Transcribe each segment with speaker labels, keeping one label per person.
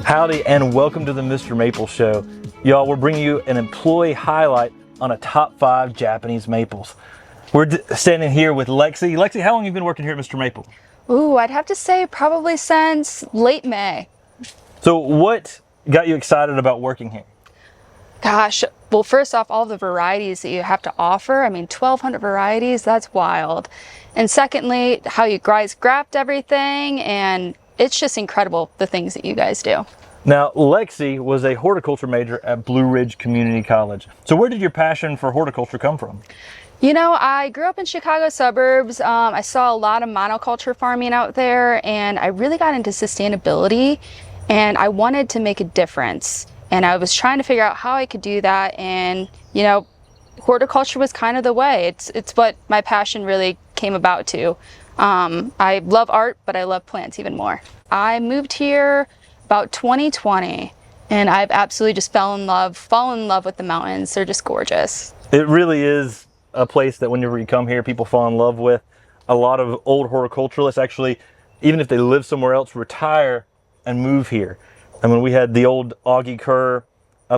Speaker 1: Howdy and welcome to the MrMaple Show. Y'all, we're bringing you an employee highlight on a top 5 Japanese maples. We're standing here with Lexi. Lexi, how long have you been working here at MrMaple?
Speaker 2: Ooh, I'd have to say probably since late May.
Speaker 1: So what got you excited about working here?
Speaker 2: Gosh, well, first off, all the varieties that you have to offer. I mean, 1,200 varieties, that's wild. And secondly, how you guys graft everything, and it's just incredible, the things that you guys do.
Speaker 1: Now, Lexi was a horticulture major at Blue Ridge Community College. So where did your passion for horticulture come from?
Speaker 2: You know, I grew up in Chicago suburbs. I saw a lot of monoculture farming out there, and I really got into sustainability, and I wanted to make a difference. And I was trying to figure out how I could do that, and you know, horticulture was kind of the way. It's what my passion really came about to. I love art, but I love plants even more. I moved here about 2020, and I've absolutely just fallen in love with the mountains. They're just gorgeous.
Speaker 1: It really is a place that whenever you come here, people fall in love with. A lot of old horticulturalists actually, even if they live somewhere else, retire and move here. I mean, we had the old Augie Kerr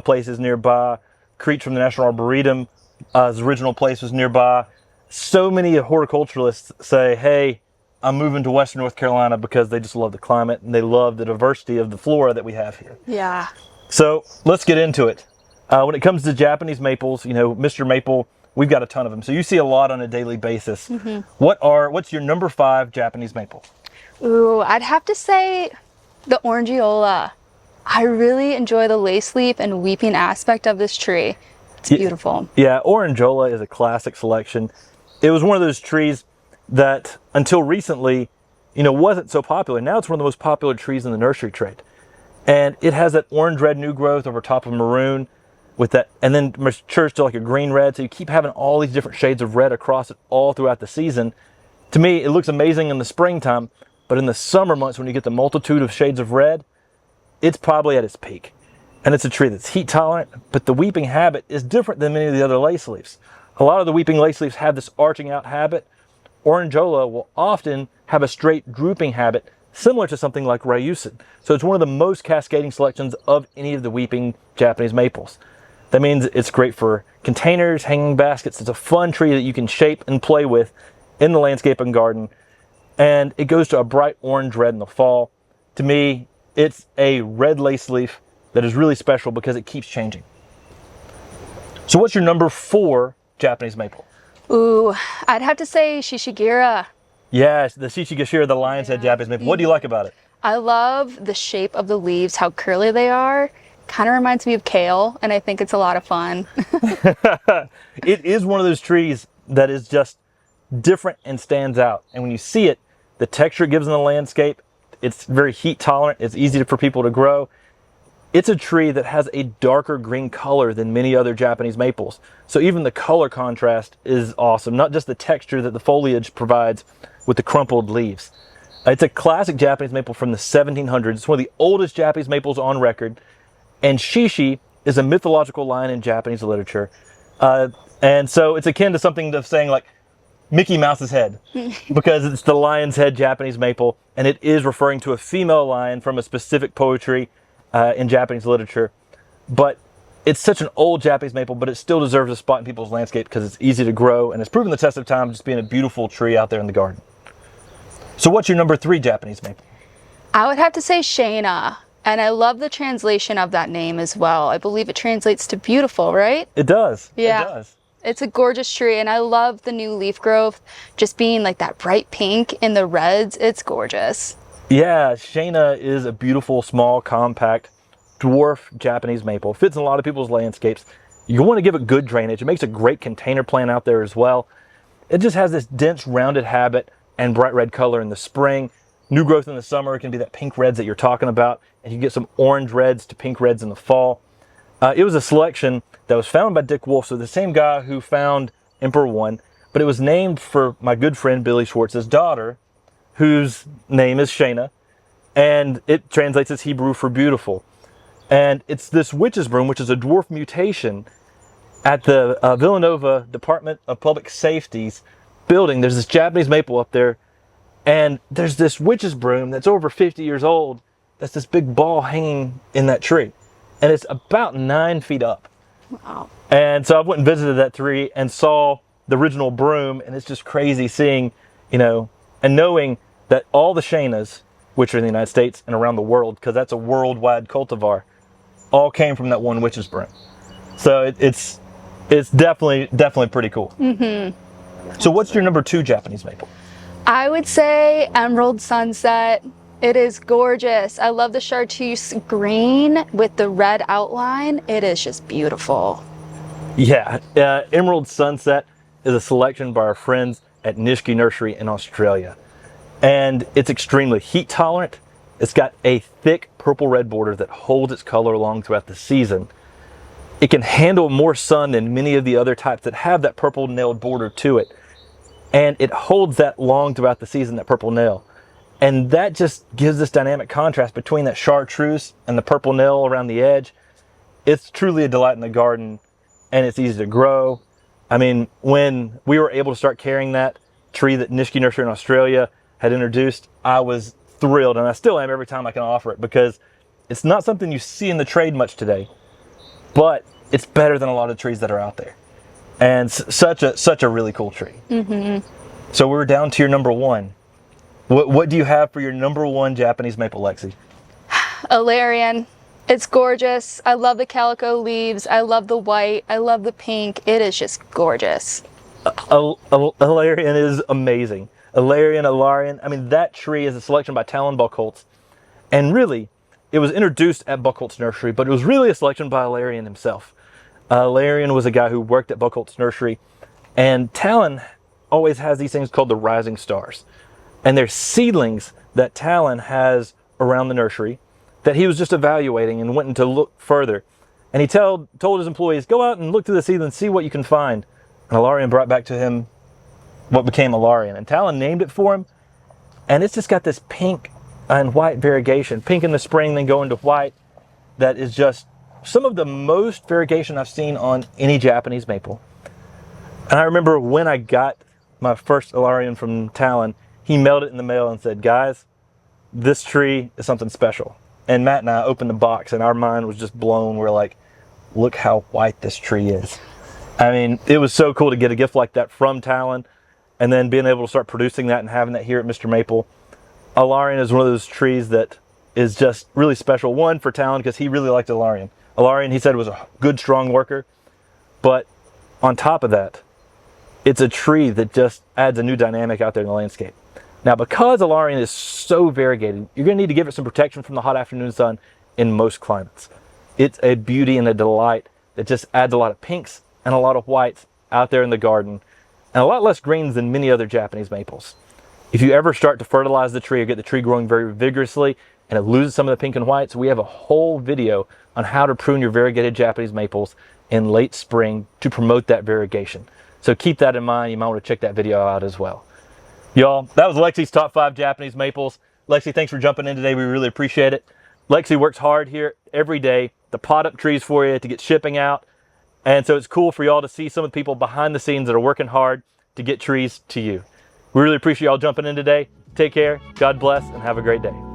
Speaker 1: places nearby. Creech from the National Arboretum, his original place was nearby. So many horticulturalists say, hey, I'm moving to Western North Carolina because they just love the climate and they love the diversity of the flora that we have here.
Speaker 2: Yeah.
Speaker 1: So let's get into it. When it comes to Japanese maples, you know, MrMaple, we've got a ton of them. So you see a lot on a daily basis. Mm-hmm. What's your number 5 Japanese maple?
Speaker 2: Ooh, I'd have to say the Orangeola. I really enjoy the lace leaf and weeping aspect of this tree. It's beautiful.
Speaker 1: Yeah, Orangeola is a classic selection. It was one of those trees that until recently, you know, wasn't so popular. Now it's one of the most popular trees in the nursery trade. And it has that orange-red new growth over top of maroon with that, and then matures to like a green-red. So you keep having all these different shades of red across it all throughout the season. To me, it looks amazing in the springtime, but in the summer months when you get the multitude of shades of red, it's probably at its peak. And it's a tree that's heat tolerant, but the weeping habit is different than many of the other lace leaves. A lot of the weeping lace leaves have this arching out habit. Orangeola will often have a straight drooping habit, similar to something like Ryusin. So it's one of the most cascading selections of any of the weeping Japanese maples. That means it's great for containers, hanging baskets. It's a fun tree that you can shape and play with in the landscape and garden. And it goes to a bright orange red in the fall. To me, it's a red lace leaf that is really special because it keeps changing. So what's your number 4 Japanese maple?
Speaker 2: Ooh, I'd have to say Shishigashira.
Speaker 1: Yes, the Shishigashira, the lion's head Japanese maple. What do you like about it?
Speaker 2: I love the shape of the leaves, how curly they are. Kind of reminds me of kale, and I think it's a lot of fun.
Speaker 1: It is one of those trees that is just different and stands out. And when you see it, the texture it gives in the landscape, it's very heat tolerant. It's easy for people to grow. It's a tree that has a darker green color than many other Japanese maples. So even the color contrast is awesome, not just the texture that the foliage provides with the crumpled leaves. It's a classic Japanese maple from the 1700s. It's one of the oldest Japanese maples on record. And Shishi is a mythological lion in Japanese literature. And so it's akin to something of saying like Mickey Mouse's head, because it's the lion's head Japanese maple, and it is referring to a female lion from a specific poetry in Japanese literature. But it's such an old Japanese maple, but it still deserves a spot in people's landscape because it's easy to grow and it's proven the test of time just being a beautiful tree out there in the garden. So what's your number 3 Japanese maple?
Speaker 2: I would have to say Shaina, and I love the translation of that name as well. I believe it translates to beautiful, right?
Speaker 1: It does.
Speaker 2: Yeah.
Speaker 1: It does.
Speaker 2: It's a gorgeous tree, and I love the new leaf growth, just being like that bright pink in the reds. It's gorgeous.
Speaker 1: Yeah, Shaina is a beautiful, small, compact, dwarf Japanese maple. Fits in a lot of people's landscapes. You want to give it good drainage. It makes a great container plant out there as well. It just has this dense, rounded habit and bright red color in the spring. New growth in the summer. It can be that pink reds that you're talking about. And you get some orange reds to pink reds in the fall. It was a selection that was found by Dick Wolf, so the same guy who found Emperor One, but it was named for my good friend Billy Schwartz's daughter, whose name is Shaina, and it translates as Hebrew for beautiful. And it's this witch's broom, which is a dwarf mutation at the Villanova Department of Public Safety's building. There's this Japanese maple up there, and there's this witch's broom that's over 50 years old, that's this big ball hanging in that tree. And it's about 9 feet up.
Speaker 2: Wow.
Speaker 1: And so I went and visited that tree and saw the original broom, and it's just crazy seeing, and knowing that all the Shainas, which are in the United States and around the world, because that's a worldwide cultivar, all came from that one witch's broom. So it's definitely pretty cool. Mm-hmm. So what's your number 2 Japanese maple?
Speaker 2: I would say Emerald Sunset. It is gorgeous. I love the chartreuse green with the red outline. It is just beautiful.
Speaker 1: Yeah, Emerald Sunset is a selection by our friends at Nishiki Nursery in Australia. And it's extremely heat tolerant. It's got a thick purple-red border that holds its color along throughout the season. It can handle more sun than many of the other types that have that purple nailed border to it. And it holds that long throughout the season, that purple nail. And that just gives this dynamic contrast between that chartreuse and the purple nail around the edge. It's truly a delight in the garden, and it's easy to grow. I mean, when we were able to start carrying that tree that Nishiki Nursery in Australia had introduced, I was thrilled, and I still am every time I can offer it, because it's not something you see in the trade much today, but it's better than a lot of trees that are out there. And such a really cool tree. Mm-hmm. So we're down to your number 1. What do you have for your number 1 Japanese maple, Lexi?
Speaker 2: Allian. It's gorgeous. I love the calico leaves. I love the white. I love the pink. It is just gorgeous.
Speaker 1: Allian is amazing. Allian. I mean, that tree is a selection by Talon Buckholtz. And really, it was introduced at Buckholtz Nursery, but it was really a selection by Allian himself. Allian was a guy who worked at Buckholtz Nursery, and Talon always has these things called the rising stars. And they're seedlings that Talon has around the nursery that he was just evaluating and went to look further. And he told his employees, go out and look through the seedlings, see what you can find. And Allian brought back to him what became Allian. And Talon named it for him. And it's just got this pink and white variegation. Pink in the spring, then going to white. That is just some of the most variegation I've seen on any Japanese maple. And I remember when I got my first Allian from Talon, he mailed it in the mail and said, guys, this tree is something special. And Matt and I opened the box and our mind was just blown. We're like, look how white this tree is. I mean, it was so cool to get a gift like that from Talon, and then being able to start producing that and having that here at MrMaple. Allian is one of those trees that is just really special. One, for Talon, because he really liked Allian. Allian, he said, was a good, strong worker. But on top of that, it's a tree that just adds a new dynamic out there in the landscape. Now, because Allian is so variegated, you're going to need to give it some protection from the hot afternoon sun in most climates. It's a beauty and a delight that just adds a lot of pinks and a lot of whites out there in the garden, and a lot less greens than many other Japanese maples. If you ever start to fertilize the tree or get the tree growing very vigorously and it loses some of the pink and whites, we have a whole video on how to prune your variegated Japanese maples in late spring to promote that variegation. So keep that in mind. You might want to check that video out as well. Y'all, that was Lexi's top 5 Japanese maples. Lexi, thanks for jumping in today. We really appreciate it. Lexi works hard here every day to pot up trees for you, to get shipping out. And so it's cool for y'all to see some of the people behind the scenes that are working hard to get trees to you. We really appreciate y'all jumping in today. Take care, God bless, and have a great day.